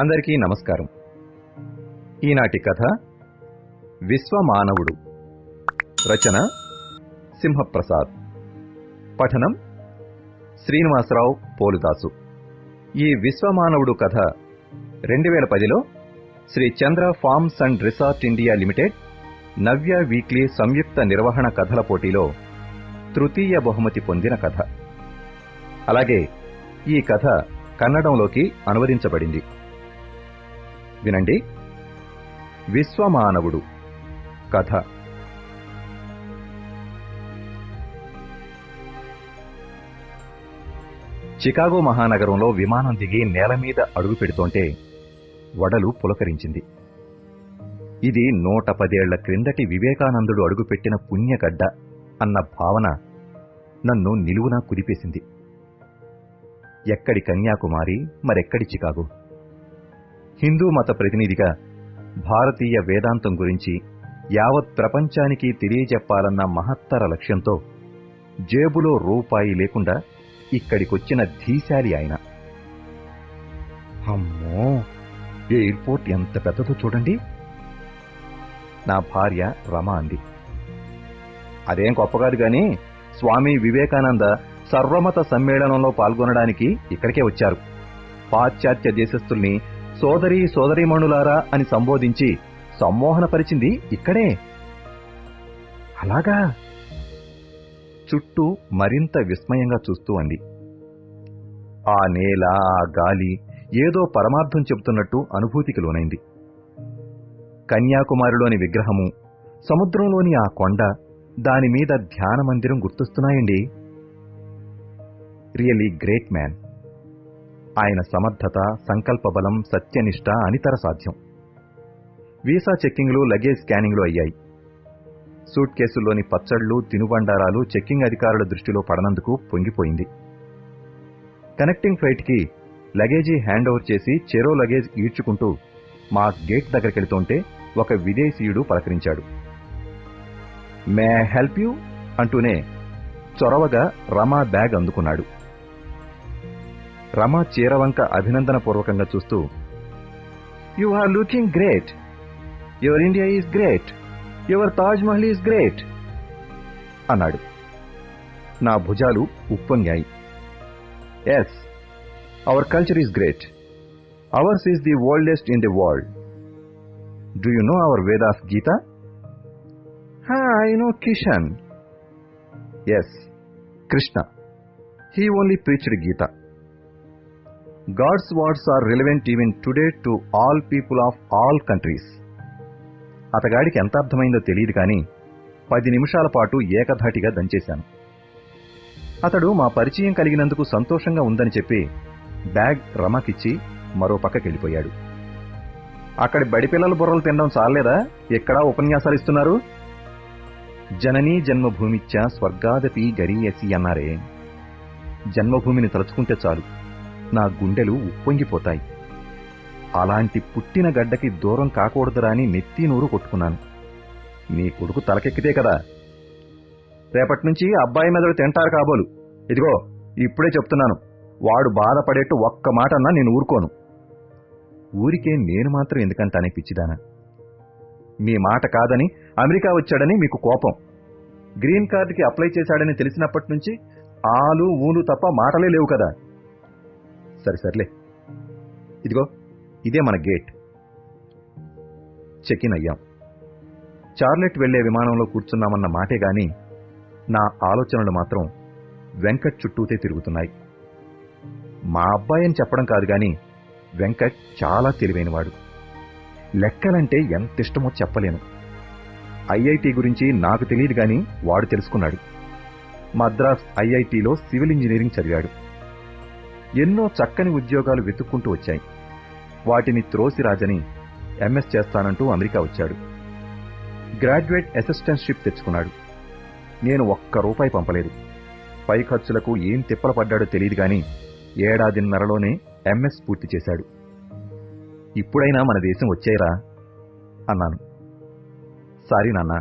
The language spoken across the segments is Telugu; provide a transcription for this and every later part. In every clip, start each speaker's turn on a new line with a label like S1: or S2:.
S1: అందరికీ నమస్కారం. ఈనాటి కథ విశ్వమానవుడు. రచన సింహప్రసాద్. పఠనం శ్రీనివాసరావు పోలుదాసు. ఈ విశ్వమానవుడు కథ 2010లో Sri Chandra farms and resort India limited Navya weekly సంయుక్త నిర్వహణ కథల పోటీలో తృతీయ బహుమతి పొందిన కథ. అలాగే ఈ కథ కన్నడంలోకి అనువదించబడింది. వినండి. విశ్వమానవుడు కథ. చికాగో మహానగరంలో విమానం దిగి నేల మీద అడుగు పెడుతోంటే వడలు పులకరించింది. ఇది 110 ఏళ్ల క్రిందటి వివేకానందుడు అడుగుపెట్టిన పుణ్యగడ్డ అన్న భావన నన్ను నిలువునా కుదిపేసింది. ఎక్కడి కన్యాకుమారి, మరెక్కడి చికాగో. హిందూ మత ప్రతినిధిగా భారతీయ వేదాంతం గురించి యావత్ ప్రపంచానికి తెలియజెప్పాలన్న మహత్తర లక్ష్యంతో జేబులో రూపాయి లేకుండా ఇక్కడికొచ్చిన ధీశాలి ఆయన. అమ్మో, ఎయిర్పోర్ట్ ఎంత పెద్దదో చూడండి, నా భార్య రమ అంది. అదేం గొప్పగాదు గాని స్వామి వివేకానంద సర్వమత సమ్మేళనంలో పాల్గొనడానికి ఇక్కడికే వచ్చారు. పాశ్చాత్య దేశస్థుల్ని సోదరీ సోదరీమణులారా అని సంబోధించి సమ్మోహనపరిచింది ఇక్కడే. అలాగా? చుట్టూ మరింత విస్మయంగా చూస్తూ అంది. ఆ నేల, ఆ గాలి ఏదో పరమార్థం చెబుతున్నట్టు అనుభూతికి లోనైంది. కన్యాకుమారిలోని విగ్రహము, సముద్రంలోని ఆ కొండ, దానిమీద ధ్యాన మందిరం గుర్తొస్తున్నాయండి. Really great man. ఆయన సమర్థత, సంకల్పబలం, సత్యనిష్ట అనితర సాధ్యం. వీసా చెక్కింగ్లు, లగేజ్ స్కానింగ్లు అయ్యాయి. సూట్ కేసుల్లోని పచ్చళ్లు, తినుబండారాలు చెక్కింగ్ అధికారుల దృష్టిలో పడనందుకు పొంగిపోయింది. కనెక్టింగ్ ఫ్లైట్కి లగేజీ హ్యాండ్ ఓవర్ చేసి చెరో లగేజ్ ఈడ్చుకుంటూ మా గేట్ దగ్గరికెళ్తుంటే ఒక విదేశీయుడు పలకరించాడు. మే ఐ హెల్ప్ యూ అంటూనే చొరవగా రమా బ్యాగ్ అందుకున్నాడు. రమ చీరవంక అభినందనపూర్వకంగా చూస్తూ, you are looking great, your India is great, your Taj Mahal is great అన్నాడు. నా భుజాలు ఉప్పొంగాయి. Yes, our culture is great, ours is the oldest in the world. Do you know our Vedas Gita? I know Kishan. Yes, Krishna. He only preached Gita. God's words are relevant even today to all people of all countries. అతగాడికి ఎంత అర్థమైందో తెలియదు కానీ 10 నిమిషాల పాటు ఏకధాటిగా దంచేశాను. అతడు మా పరిచయం కలిగినందుకు సంతోషంగా ఉందని చెప్పి బ్యాగ్ రమకిచ్చి మరో పక్కకెళ్ళిపోయాడు. అక్కడి బడిపిల్లల బుర్రలు తినడం చాలేదా, ఎక్కడా ఉపన్యాసాలు ఇస్తున్నారు? జననీ జన్మభూమిచ్చ స్వర్గాదపి గరీయసి అన్నారే. జన్మభూమిని తలుచుకుంటే చాలు నా గుండెలు ఉప్పొంగిపోతాయి. అలాంటి పుట్టిన గడ్డకి దూరం కాకూడదురా అని నెత్తి నూరు కొట్టుకున్నాను. నీ కొడుకు తలకెక్కితే కదా. రేపటి నుంచి అబ్బాయి మెదడు తింటారు కాబోలు. ఇదిగో ఇప్పుడే చెప్తున్నాను, వాడు బాధపడేట్టు ఒక్క మాట అన్నా నేను ఊరుకోను. ఊరికే నేను మాత్రం ఎందుకంటానే పిచ్చిదానా? మీ మాట కాదని అమెరికా వచ్చాడని మీకు కోపం. గ్రీన్ కార్డుకి అప్లై చేశాడని తెలిసినప్పటి నుంచి ఆలు ఊలు తప్ప మాటలే లేవు కదా. సరిసర్లే, ఇదిగో ఇదే మన గేట్. చెక్ ఇన్ అయ్యాం. చార్లెట్ వెళ్లే విమానంలో కూర్చున్నామన్న మాటే గాని నా ఆలోచనలు మాత్రం వెంకట్ చుట్టూతే తిరుగుతున్నాయి. మా అబ్బాయి అని చెప్పడం కాదు గాని వెంకట్ చాలా తెలివైనవాడు. లెక్కలంటే ఎంత ఇష్టమో చెప్పలేను. ఐఐటి గురించి నాకు తెలియదు గాని వాడు తెలుసుకున్నాడు. మద్రాస్ ఐఐటిలో సివిల్ ఇంజనీరింగ్ చదివాడు. ఎన్నో చక్కని ఉద్యోగాలు వెతుక్కుంటూ వచ్చాయి. వాటిని త్రోసిరాజని ఎంఎస్ చేస్తానంటూ అమెరికా వచ్చాడు. గ్రాడ్యుయేట్ అసిస్టెంట్షిప్ తెచ్చుకున్నాడు. నేను ఒక్క రూపాయి పంపలేదు. పై ఖర్చులకు ఏం తిప్పల పడ్డాడో తెలియదు గాని 1.5 ఏడాదిన్నరలోనే ఎంఎస్ పూర్తి చేశాడు. ఇప్పుడైనా మన దేశం వచ్చేరా అన్నాను. సారీ నాన్న,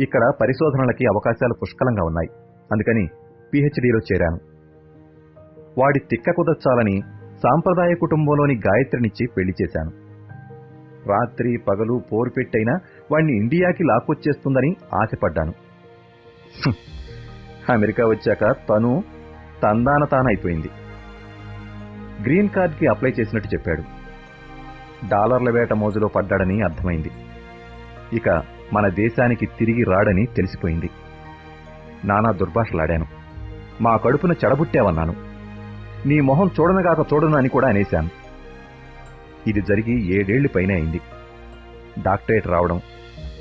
S1: ఇక్కడ పరిశోధనలకి అవకాశాలు పుష్కలంగా ఉన్నాయి, అందుకని పిహెచ్డీలో చేరాను. వాడి తిక్క కుదర్చాలని సాంప్రదాయ కుటుంబంలోని గాయత్రినిచ్చి పెళ్లి చేశాను. రాత్రి పగలు పోరు పెట్టైనా వాణ్ణి ఇండియాకి లాక్కొచ్చేస్తుందని ఆశపడ్డాను. అమెరికా వచ్చాక తను తందాన తానైపోయింది. గ్రీన్ కార్డ్కి అప్లై చేసినట్టు చెప్పాడు. డాలర్ల వేట మోజులో పడ్డాడని అర్థమైంది. ఇక మన దేశానికి తిరిగి రాడని తెలిసిపోయింది. నానా దుర్భాషలాడాను. మా కడుపున చెడబుట్టావన్నాను. నీ మొహం చూడనుగాక చూడను అని కూడా అనేశాను. ఇది జరిగి 7 ఏళ్లు పైనే అయింది. డాక్టరేట్ రావడం,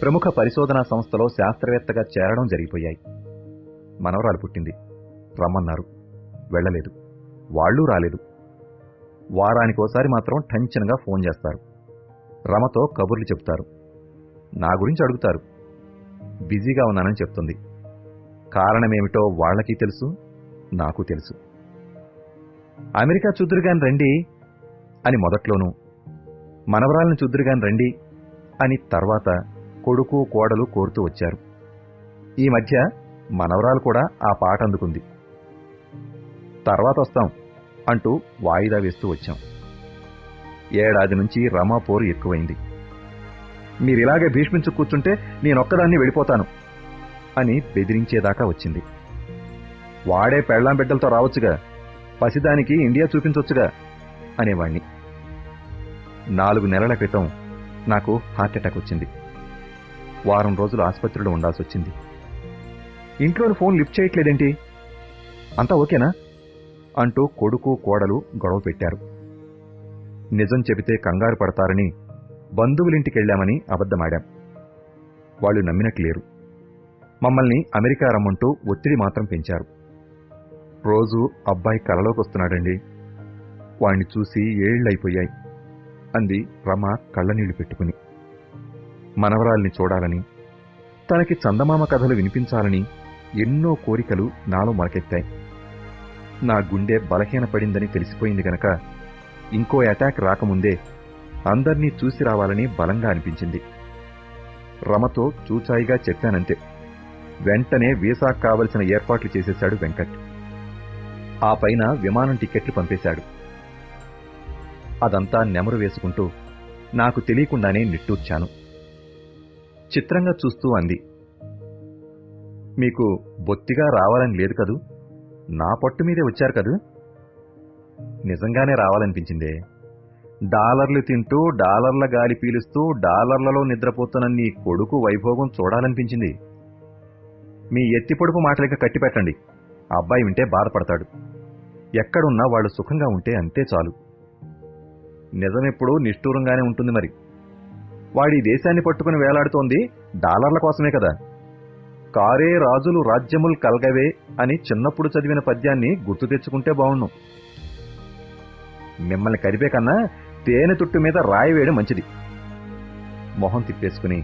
S1: ప్రముఖ పరిశోధనా సంస్థలో శాస్త్రవేత్తగా చేరడం జరిగిపోయాయి. మనవరాలు పుట్టింది. రమ్మన్నారు. వెళ్లలేదు. వాళ్లూ రాలేదు. వారానికోసారి మాత్రం టెన్షన్గా ఫోన్ చేస్తారు. రమతో కబుర్లు చెబుతారు. నా గురించి అడుగుతారు. బిజీగా ఉన్నానని చెప్తుంది. కారణమేమిటో వాళ్లకి తెలుసు, నాకు తెలుసు. అమెరికా చూద్దురుగాని రండి అని మొదట్లోనూ, మనవరాలను చూద్దురుగాని రండి అని తర్వాత కొడుకు కోడలు కోరుతూ వచ్చారు. ఈ మధ్య మనవరాలు కూడా ఆ పాట అందుకుంది. తర్వాత వస్తాం అంటూ వాయిదా వేస్తూ వచ్చాం. ఏడాది నుంచి రమా పోరు ఎక్కువైంది. మీరిలాగే భీష్మించు కూర్చుంటే నేనొక్కదాన్ని వెళ్ళిపోతాను అని బెదిరించేదాకా వచ్చింది. వాడే పెళ్లాం బిడ్డలతో రావచ్చుగా, పసిదానికి ఇండియా చూపించొచ్చుగా అనేవాణ్ణి. 4 నెలల క్రితం నాకు హార్ట్అటాక్ వచ్చింది. వారం రోజులు ఆసుపత్రిలో ఉండాల్సి వచ్చింది. ఇంట్లోని ఫోన్ లిఫ్ట్ చేయట్లేదేంటి? అంతా ఓకేనా అంటూ కొడుకు కోడలు గొడవ పెట్టారు. నిజం చెబితే కంగారు పడతారని బంధువులింటికెళ్లామని అబద్ధమాడాం. వాళ్ళు నమ్మినట్లేరు. మమ్మల్ని అమెరికా రమ్మంటూ ఒత్తిడి మాత్రం పెంచారు. రోజు అబ్బాయి కలలోకొస్తున్నాడండి. వాణ్ణి చూసి 7 ఏళ్లయిపోయాయి అంది రమ కళ్ళనీళ్లు పెట్టుకుని. మనవరాల్ని చూడాలని, తనకి చందమామ కథలు వినిపించాలని ఎన్నో కోరికలు నాలో మొలకెత్తాయి. నా గుండె బలహీనపడిందని తెలిసిపోయింది గనక ఇంకో అటాక్ రాకముందే అందర్నీ చూసి రావాలని బలంగా అనిపించింది. రమతో చూచాయిగా చెప్పానంతే. వెంటనే వీసా కావలసిన ఏర్పాట్లు చేసేశాడు వెంకట్. ఆ పైన విమానం టిక్కెట్లు పంపేశాడు. అదంతా నెమరు వేసుకుంటూ నాకు తెలియకుండానే నిట్టూర్చాను. చిత్రంగా చూస్తూ అంది, మీకు బొత్తిగా రావాలని లేదు కదూ? నా పట్టు మీదే వచ్చారు కదూ? నిజంగానే రావాలనిపించిందే. డాలర్లు తింటూ, డాలర్ల గాలి పీలుస్తూ, డాలర్లలో నిద్రపోతున్న నీ కొడుకు వైభోగం చూడాలనిపించింది. మీ ఎత్తిపొడుపు మాటలిక కట్టిపెట్టండి. అబ్బాయి వింటే బాధపడతాడు. ఎక్కడున్నా వాళ్ళు సుఖంగా ఉంటే అంతే చాలు. నిజమెప్పుడూ నిష్ఠూరంగానే ఉంటుంది. మరి వాడి దేశాన్ని పట్టుకుని వేలాడుతోంది డాలర్ల కోసమే కదా. కారే రాజులు రాజ్యముల్ కల్గవే అని చిన్నప్పుడు చదివిన పద్యాన్ని గుర్తు తెచ్చుకుంటే బావుణ్ణు. మిమ్మల్ని కరిపే కన్నా తేనె తుట్టు మీద రాయి వేయడం మంచిది. మొహం తిప్పేసుకుని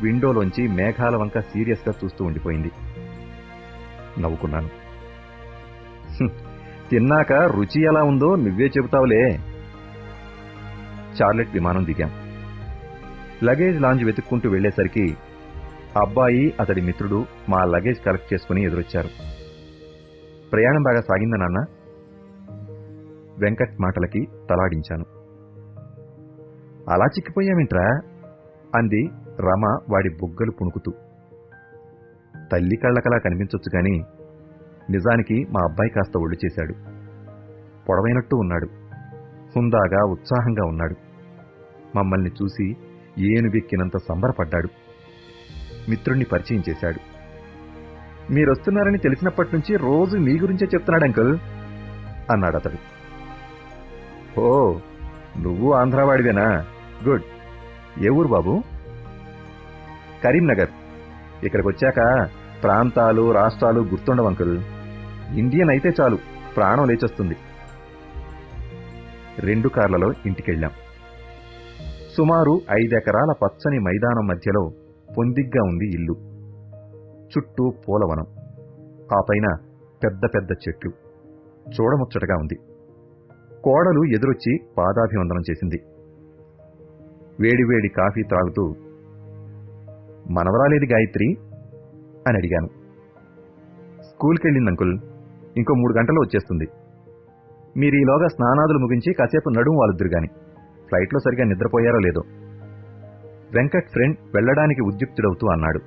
S1: విండోలోంచి మేఘాల వంక సీరియస్గా చూస్తూ ఉండిపోయింది. నవ్వుకున్నాను. తిన్నాక రుచి ఎలా ఉందో నువ్వే చెబుతావులే. చార్లెట్ విమానం దిగాం. లగేజ్ లాంజ్ వెతుక్కుంటూ వెళ్లేసరికి అబ్బాయి, అతడి మిత్రుడు మా లగేజ్ కలెక్ట్ చేసుకుని ఎదురొచ్చారు. ప్రయాణం బాగా సాగిందా నాన్న? వెంకట్ మాటలకి తలాడించాను. అలా చిక్కిపోయామేంట్రా అంది రమ వాడి బుగ్గలు పుణుకుతూ. తల్లి కళ్ళకలా కనిపించొచ్చు గాని నిజానికి మా అబ్బాయి కాస్త ఒళ్ళు చేశాడు. పొడవైనట్టు ఉన్నాడు. హుందాగా, ఉత్సాహంగా ఉన్నాడు. మమ్మల్ని చూసి ఏనుగెక్కినంత సంబరపడ్డాడు. మిత్రుణ్ణి పరిచయం చేశాడు. మీరొస్తున్నారని తెలిసినప్పటి నుంచి రోజు మీ గురించే చెప్తున్నాడు అంకుల్ అన్నాడతడు. ఓ, నువ్వు ఆంధ్రావాడివేనా? గుడ్. ఏ ఊరు బాబు? కరీంనగర్. ఇక్కడికొచ్చాక ప్రాంతాలు, రాష్ట్రాలు గుర్తుండవు అంకుల్. ఇండియన్ అయితే చాలు, ప్రాణం లేచొస్తుంది. 2 కార్లలో ఇంటికెళ్ళాం. సుమారు 5 ఎకరాల పచ్చని మైదానం మధ్యలో పొందిగ్గా ఉంది ఇల్లు. చుట్టూ పూలవనం. ఆ పైన పెద్ద పెద్ద చెట్లు. చూడముచ్చటగా ఉంది. కోడలు ఎదురొచ్చి పాదాభివందనం చేసింది. వేడివేడి కాఫీ త్రాగుతూ, మనవరాలేది గాయత్రి అని అడిగాను. స్కూల్కెళ్ళింది అంకుల్. ఇంకో 3 గంటల్లో వచ్చేస్తుంది. మీరు ఈలోగా స్నానాదులు ముగించి కాసేపు నడుము వాలుద్దురు గాని. ఫ్లైట్లో సరిగా నిద్రపోయారో లేదో. వెంకట్ ఫ్రెండ్ వెళ్లడానికి ఉద్యుక్తుడవుతూ అన్నాడు.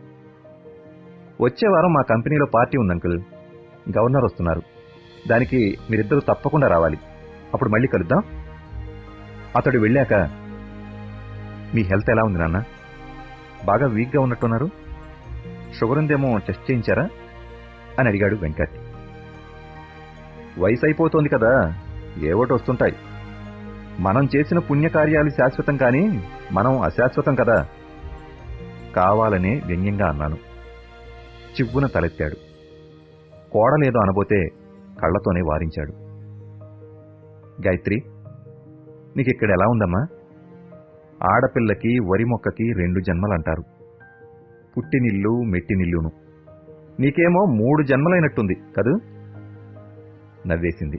S1: వచ్చే వారం మా కంపెనీలో పార్టీ ఉంది అంకుల్. గవర్నర్ వస్తున్నారు. దానికి మీరిద్దరూ తప్పకుండా రావాలి. అప్పుడు మళ్ళీ కలుద్దాం. అతడు వెళ్ళాక, మీ హెల్త్ ఎలా ఉంది నాన్న? బాగా వీక్గా ఉన్నట్టున్నారు. షుగర్ ఉందేమో టెస్ట్ చేయించారా అని అడిగాడు వెంకట్. వయసు అయిపోతోంది కదా, ఏవోటి వస్తుంటాయి. మనం చేసిన పుణ్యకార్యాలు శాశ్వతం కానీ మనం అశాశ్వతం కదా. కావాలనే వ్యంగ్యంగా అన్నాను. చివ్వున తలెత్తాడు. కోడలేదో అనబోతే కళ్లతోనే వారించాడు. గాయత్రి, నీకిక్కడ ఎలా ఉందమ్మా? ఆడపిల్లకి వరి మొక్కకి 2 జన్మలంటారు. పుట్టినిల్లు మెట్టినిల్లును. నీకేమో 3 జన్మలైనట్టుంది కదూ? నవ్వేసింది.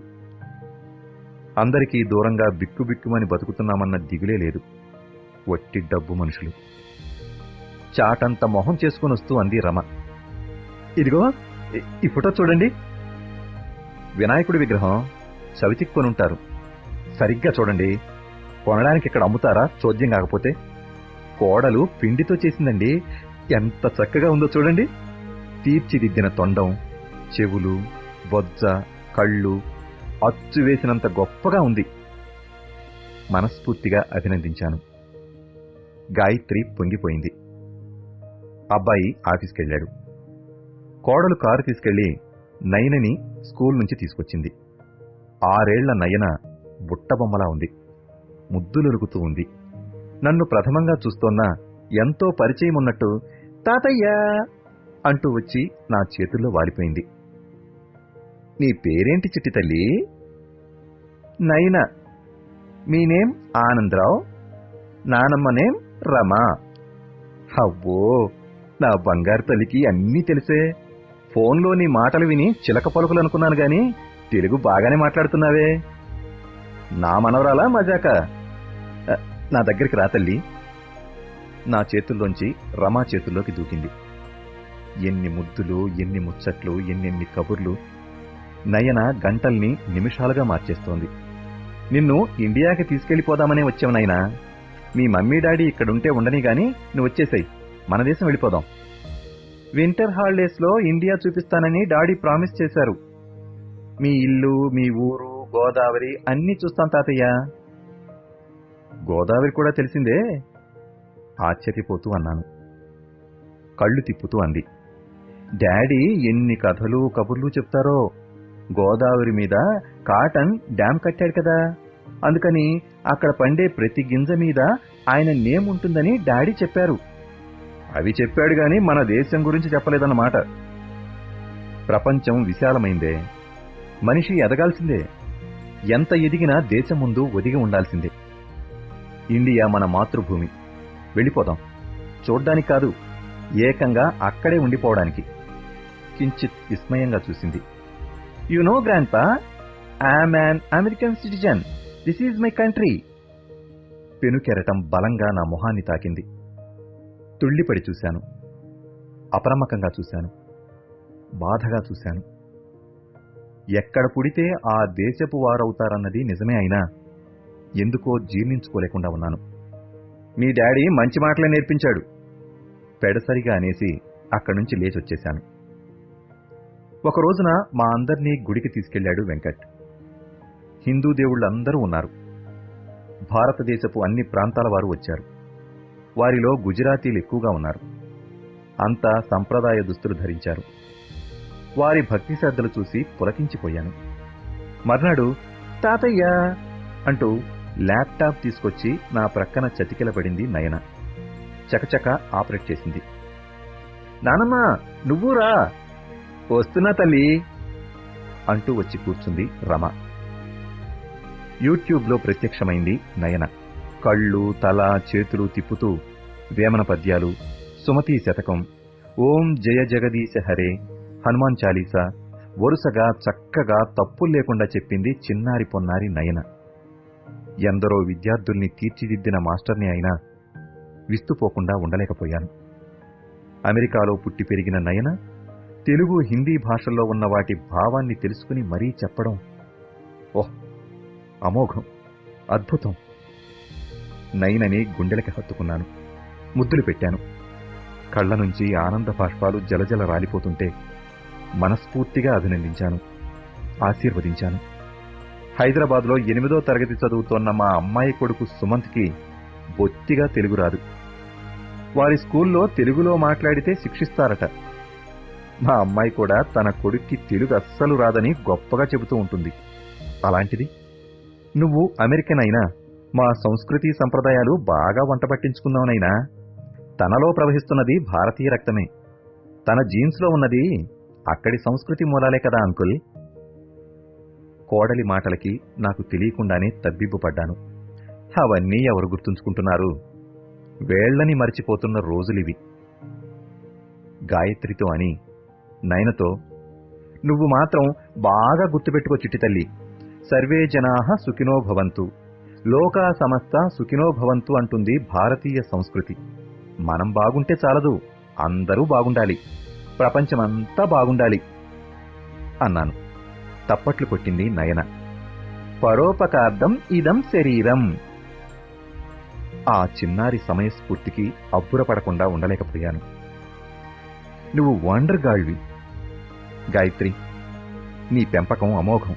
S1: అందరికీ దూరంగా బిక్కుబిక్కుమని బతుకుతున్నామన్న దిగులే లేదు. వట్టి డబ్బు మనుషులు. చాటంత మొహం చేసుకుని వస్తూ అంది రమ. ఇదిగో ఈ ఫోటో చూడండి. వినాయకుడి విగ్రహం చవితికి కొనుంటారు. సరిగ్గా చూడండి. కొనడానికి ఇక్కడ అమ్ముతారా చోద్యం కాకపోతే? కోడలు పిండితో చేసిందండి. ఎంత చక్కగా ఉందో చూడండి. తీర్చిదిద్దిన తొండం, చెవులు, బొజ్జ, కళ్ళు అచ్చు వేసినంత గొప్పగా ఉంది. మనస్ఫూర్తిగా అభినందించాను. గాయత్రి పొంగిపోయింది. అబ్బాయి ఆఫీస్కెళ్లాడు. కోడలు కారు తీసుకెళ్లి నయనని స్కూల్ నుంచి తీసుకొచ్చింది. 6 ఏళ్ల నయన బుట్టబొమ్మలా ఉంది. ముద్దులొలుగుతూ ఉంది. నన్ను ప్రథమంగా చూస్తోన్నా ఎంతో పరిచయం ఉన్నట్టు తాతయ్యా అంటూ వచ్చి నా చేతుల్లో వాలిపోయింది. నీ పేరేంటి చిట్టి తల్లి? నయన. మీ నేమ్ ఆనందరావు. నానమ్మ నేమ్ రమా. అవ్వో, నా బంగారు తల్లికి అన్నీ తెలిసే. ఫోన్లో నీ మాటలు విని చిలక పలుకులు అనుకున్నాను గాని తెలుగు బాగానే మాట్లాడుతున్నావే. నా మనవరాలా మజాక? నా దగ్గరికి రా తల్లి. నా చేతుల్లోంచి రమా చేతుల్లోకి దూకింది. ఎన్ని ముద్దులు, ఎన్ని ముచ్చట్లు, ఎన్నెన్ని కబుర్లు. నయన గంటల్ని నిమిషాలుగా మార్చేస్తోంది. నిన్ను ఇండియాకి తీసుకెళ్లిపోదామనే వచ్చావు నాయనా. మీ మమ్మీ డాడీ ఇక్కడుంటే ఉండని గాని నువ్వు వచ్చేసాయి. మన దేశం వెళ్ళిపోదాం. వింటర్ హాలిడేస్ లో ఇండియా చూపిస్తానని డాడీ ప్రామిస్ చేశారు. మీ ఇల్లు, మీ ఊరు, గోదావరి అన్నీ చూస్తాం తాతయ్య. గోదావరి కూడా తెలిసిందే? ఆశ్చర్యపోతూ అన్నాను. కళ్ళు తిప్పుతూ అంది. డాడీ ఎన్ని కథలు కబుర్లు చెప్తారో. గోదావరి మీద కాటన్ డ్యామ్ కట్టాడు కదా, అందుకని అక్కడ పండే ప్రతి గింజ మీద ఆయన నేమ్ ఉంటుందని డాడీ చెప్పారు. అవి చెప్పాడు గాని మన దేశం గురించి చెప్పలేదన్నమాట. ప్రపంచం విశాలమైందే. మనిషి ఎదగాల్సిందే. ఎంత ఎదిగినా దేశం ముందు ఒదిగి ఉండాల్సిందే. ఇండియా మన మాతృభూమి. వెళ్ళిపోదాం. చూడ్డానికి కాదు, ఏకంగా అక్కడే ఉండిపోవడానికి. కించిత్ విస్మయంగా చూసింది. You know grandpa, I'm an American citizen. This is my country. పెనుకెరటం బలంగా నా మొహాన్ని తాకింది. తుళ్లిపడి చూశాను. అప్రమకంగా చూశాను. బాధగా చూశాను. ఎక్కడ పుడితే ఆ దేశపు వారవుతారన్నది నిజమే అయినా ఎందుకో జీర్ణించుకోలేకుండా ఉన్నాను. మీ డాడీ మంచి మాటలే నేర్పించాడు పెడసరిగా అనేసి అక్కడి నుంచి లేచొచ్చేశాను. ఒక రోజున మా అందర్నీ గుడికి తీసుకెళ్లాడు వెంకట్. హిందూ దేవుళ్లందరూ ఉన్నారు. భారతదేశపు అన్ని ప్రాంతాల వారు వచ్చారు. వారిలో గుజరాతీలు ఎక్కువగా ఉన్నారు. అంతా సంప్రదాయ దుస్తులు ధరించారు. వారి భక్తి శ్రద్ధలు చూసి పులకించిపోయాను. మర్నాడు తాతయ్య అంటూ ల్యాప్టాప్ తీసుకొచ్చి నా ప్రక్కన చతికిలబడింది నయన. చకచక ఆపరేట్ చేసింది. నానమ్మ నువ్వురా. వస్తున్నా తల్లి అంటూ వచ్చి కూర్చుంది రమ. యూట్యూబ్లో ప్రత్యక్షమైంది నయన. కళ్ళు, తల, చేతులు తిప్పుతూ వేమన పద్యాలు, సుమతీ శతకం, ఓం జయ జగదీశ హరే, హనుమాన్ చాలీసా వరుసగా చక్కగా తప్పులు లేకుండా చెప్పింది చిన్నారి పొన్నారి నయన. ఎందరో విద్యార్థుల్ని తీర్చిదిద్దిన మాస్టర్ని అయినా విస్తుపోకుండా ఉండలేకపోయాను. అమెరికాలో పుట్టి పెరిగిన నయన తెలుగు, హిందీ భాషల్లో ఉన్న వాటి భావాన్ని తెలుసుకుని మరీ చెప్పడం, ఓహ్ అమోఘం, అద్భుతం. నయనని గుండెలకి హత్తుకున్నాను, ముద్దులు పెట్టాను. కళ్ల నుంచి ఆనంద బాష్పాలు జలజల రాలిపోతుంటే మనస్ఫూర్తిగా అభినందించాను, ఆశీర్వదించాను. హైదరాబాద్లో 8వ తరగతి చదువుతోన్న మా అమ్మాయి కొడుకు సుమంత్కి బొత్తిగా తెలుగు రాదు. వారి స్కూల్లో తెలుగులో మాట్లాడితే శిక్షిస్తారట. మా అమ్మాయి కూడా తన కొడుక్కి తెలుగు అస్సలు రాదని గొప్పగా చెబుతూ ఉంటుంది. అలాంటిది నువ్వు అమెరికన్ అయినా మా సంస్కృతి సంప్రదాయాలు బాగా వంట పట్టించుకున్నావునైనా తనలో ప్రవహిస్తున్నది భారతీయ రక్తమే. తన జీన్స్లో ఉన్నది అక్కడి సంస్కృతి మూలాలే కదా అంకుల్. కోడలి మాటలకి నాకు తెలియకుండానే తబ్బిబ్బుపడ్డాను. అవన్నీ ఎవరు గుర్తుంచుకుంటున్నారు? వేళ్లని మరిచిపోతున్న రోజులివి. గాయత్రితో అని నయనతో, నువ్వు మాత్రం బాగా గుర్తుపెట్టుకో చిట్టి తల్లి, సర్వే జనాః సుఖినో భవంతు, లోకా సమస్త సుఖినో భవంతు అంటుంది భారతీయ సంస్కృతి. మనం బాగుంటే చాలదు, అందరూ బాగుండాలి, ప్రపంచమంతా బాగుండాలి అన్నాను. తప్పట్లు కొట్టింది నయన. పరోపకార్థం ఇదం శరీరం. ఆ చిన్నారి సమయస్ఫూర్తికి అబ్బురపడకుండా ఉండలేకపోయాను. నువ్వు వండర్ గాళ్వి గాయత్రి. నీ పెంపకం అమోఘం.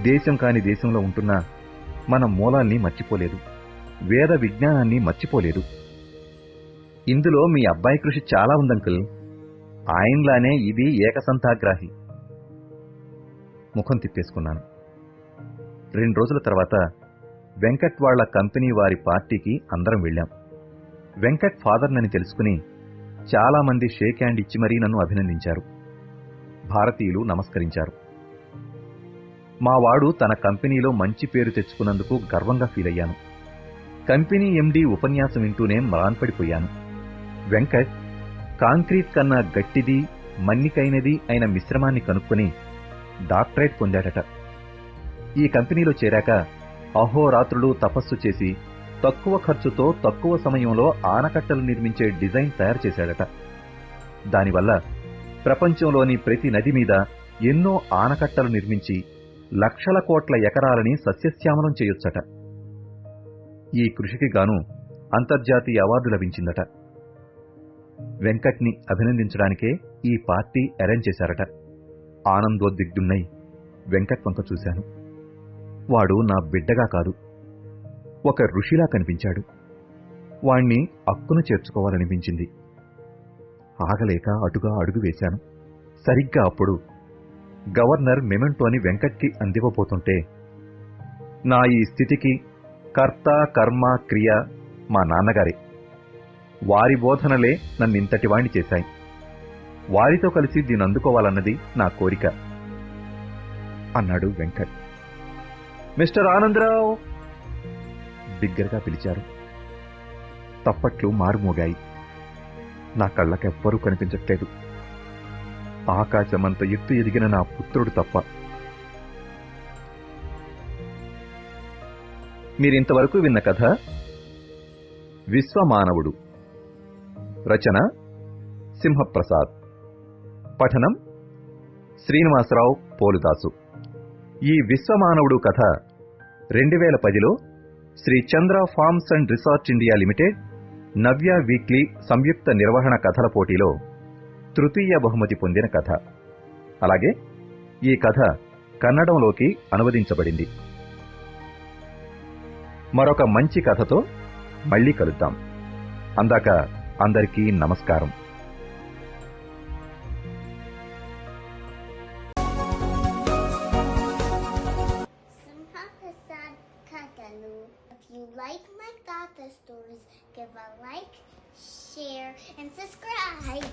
S1: దేశం కాని దేశంలో ఉంటున్నా మన మూలాల్ని మర్చిపోలేదు, వేద విజ్ఞానాన్ని మర్చిపోలేదు. ఇందులో మీ అబ్బాయి కృషి చాలా ఉందంకుల్. ఆయనలానే ఇది ఏకసంతాగ్రాహి. ముఖం తిప్పేసుకున్నాను. 2 రోజుల తర్వాత వెంకట్ వాళ్ల కంపెనీ వారి పార్టీకి అందరం వెళ్ళాం. వెంకట్ ఫాదర్ నని తెలుసుకుని చాలామంది షేక్ హ్యాండ్ ఇచ్చి మరీ నన్ను అభినందించారు. భారతీయులు నమస్కరించారు. మావాడు తన కంపెనీలో మంచి పేరు తెచ్చుకున్నందుకు గర్వంగా ఫీల్ అయ్యాను. కంపెనీ ఎండీ ఉపన్యాసం వింటూనే మ్రాన్పడిపోయాను. వెంకట్ కాంక్రీట్ కన్నా గట్టిది, మన్నికైనది అయిన మిశ్రమాన్ని కనుక్కొని డాక్టరేట్ పొందాడట. ఈ కంపెనీలో చేరాక అహోరాత్రులు తపస్సు చేసి తక్కువ ఖర్చుతో తక్కువ సమయంలో ఆనకట్టలు నిర్మించే డిజైన్ తయారు చేశాడట. దానివల్ల ప్రపంచంలోని ప్రతి నది మీద ఎన్నో ఆనకట్టలు నిర్మించి లక్షల కోట్ల ఎకరాలని సస్యశ్యామలం చేయొచ్చట. ఈ కృషికి గాను అంతర్జాతీయ అవార్డు లభించిందట. వెంకట్ని అభినందించడానికే ఈ పార్టీ అరేంజ్ చేశారట. ఆనందోద్విగ్నున్నై వెంకట్ వంక చూశాను. వాడు నా బిడ్డగా కాదు, ఒక ఋషిలా కనిపించాడు. వాణ్ణి అక్కున చేర్చుకోవాలనిపించింది. ఆగలేక అటుగా అడుగు వేశాను. సరిగ్గా అప్పుడు గవర్నర్ మెమెంటోని వెంకట్కి అందివ్వబోతుంటే, నా ఈ స్థితికి కర్త కర్మ క్రియ మా నాన్నగారే. వారి బోధనలే నన్నింతటి వాణ్ణి చేశాయి. వారితో కలిసి దీన్ని అందుకోవాలన్నది నా కోరిక అన్నాడు వెంకట్. మిస్టర్ ఆనందరావు బిగ్గరగా పిలిచారు. తప్పట్లు మారుమోగాయి. నా కళ్ళకెవ్వరూ కనిపించట్లేదు. ఆకాశమంత ఎత్తు ఎదిగిన నా పుత్రుడు తప్ప. మీరింతవరకు విన్న కథ విశ్వమానవుడు. రచన సింహప్రసాద్. పఠనం శ్రీనివాసరావు పోలుదాసు. ఈ విశ్వమానవుడు కథ 2010లో Sri Chandra farms and resort India limited Navya weekly సంయుక్త నిర్వహణ కథల పోటీలో తృతీయ బహుమతి పొందిన కథ. అలాగే ఈ కథ కన్నడంలోకి అనువదించబడింది. మరొక మంచి కథతో మళ్ళీ కలుద్దాం. అందాక అందరికీ నమస్కారం.
S2: If you like my Gata stories, give a like, share, and subscribe.